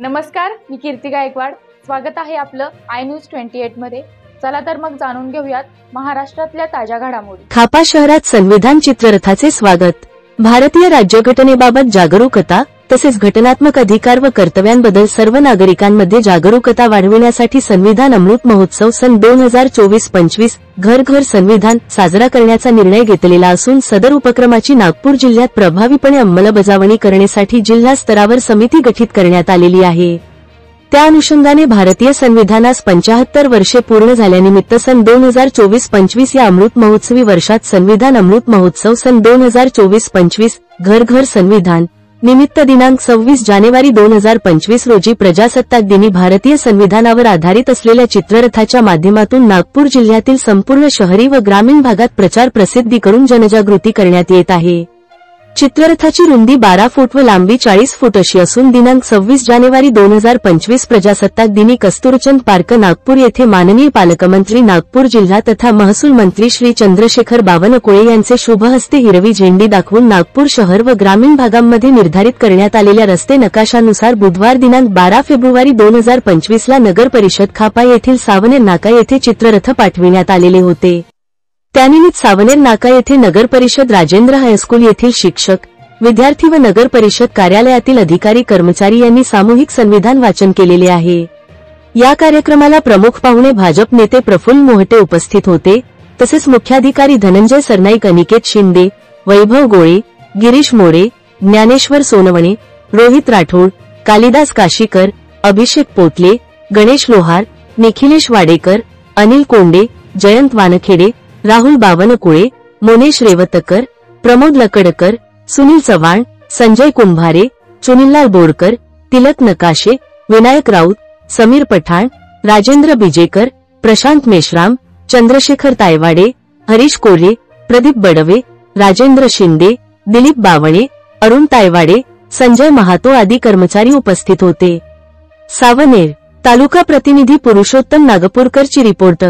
नमस्कार, मी कीर्ती गायकवाड। स्वागत आहे आपलं आय न्यूज 28 मध्ये। चला तर मग जाणून घेऊयात महाराष्ट्रातल्या ताज्या घडामोडी। खापा शहरात संविधान चित्ररथाचे स्वागत। भारतीय राज्यघटनेबाबत जागरूकता तसेच घटनात्मक अधिकार व कर्तव्यांबद्दल सर्व नागरिकांमध्ये जागरूकता वाढविण्यासाठी संविधान अमृत महोत्सव सन 2024-25 घर घर संविधान साजरा करण्याचा निर्णय घेतलेला असून सदर उपक्रमाची नागपूर जिल्ह्यात प्रभावीपणे अंमलबजावणी करण्यासाठी जिल्हा स्तरावर समिती गठीत करण्यात आलेली आहे। त्या अनुषंगाने भारतीय संविधानास 75 वर्षे पूर्ण झाल्यानिमित्त सन 2024-25 या अमृत महोत्सवी वर्षात संविधान अमृत महोत्सव सन 2024-25 घर घर संविधान निमित्त दिनांक 26 जानेवारी 2025 रोजी प्रजासत्ताक दिनी भारतीय संविधानावर आधारित असलेल्या चित्ररथाच्या माध्यमातून नागपूर जिल्ह्यातील संपूर्ण शहरी व ग्रामीण भागात प्रचार प्रसिद्धी करून जनजागृती करण्यात येत आहे। चित्ररथाची रुंदी 12 फूट व लांबी 40 फूट अशी असून दिनांक 26 जानेवारी 2025 प्रजासत्ताक दिनी कस्तुरचंद पार्क नागपूर येथे माननीय पालकमंत्री नागपूर जिल्हा तथा महसूल मंत्री श्री चंद्रशेखर बावनकुळे यांचे शुभ हस्ते हिरवी झेंडी दाखवून नागपूर शहर व ग्रामीण भागांमध्ये निर्धारित करण्यात आलेल्या रस्ते नकाशानुसार बुधवार दिनांक 12 फेब्रुवारी 2025 ला नगर परिषद खापा येथील सावनेर नाका येथे चित्ररथ पाठविण्यात आलेले होते। त्यानिमित्त सावनेर नाका येथे नगर परिषद राजेंद्र हायस्कूल येथील शिक्षक, विद्यार्थी व नगर परिषद कार्यालयातील अधिकारी कर्मचारी यांनी सामूहिक संविधान वाचन केलेले आहे। या कार्यक्रमाला प्रमुख पाहुणे भाजप नेते प्रफुल्ल मोहटे उपस्थित होते। तसेच मुख्याधिकारी धनंजय सरनाईक, अनिकेत शिंदे, वैभव गोळे, गिरीश मोरे, ज्ञानेश्वर सोनवणे, रोहित राठोड, कालिदास काशीकर, अभिषेक पोतले, गणेश लोहार, निखिलेश वाडेकर, अनिल कोंडे, जयंत वानखेडे, राहुल बावनकुळे, मोनेश रेवतकर, प्रमोद लकडकर, सुनील चव्हाण, संजय कुंभारे, चुनिललाल बोरकर, तिलक नकाशे, विनायक राऊत, समीर पठाण, राजेंद्र बिजेकर, प्रशांत मेश्राम, चंद्रशेखर तायवाडे, हरीश कोरे, प्रदीप बडवे, राजेंद्र शिंदे, दिलीप बावणे, अरुण तायवाडे, संजय महातो आदी कर्मचारी उपस्थित होते। सावनेर तालुका प्रतिनिधी पुरुषोत्तम नागपूरकरची रिपोर्ट।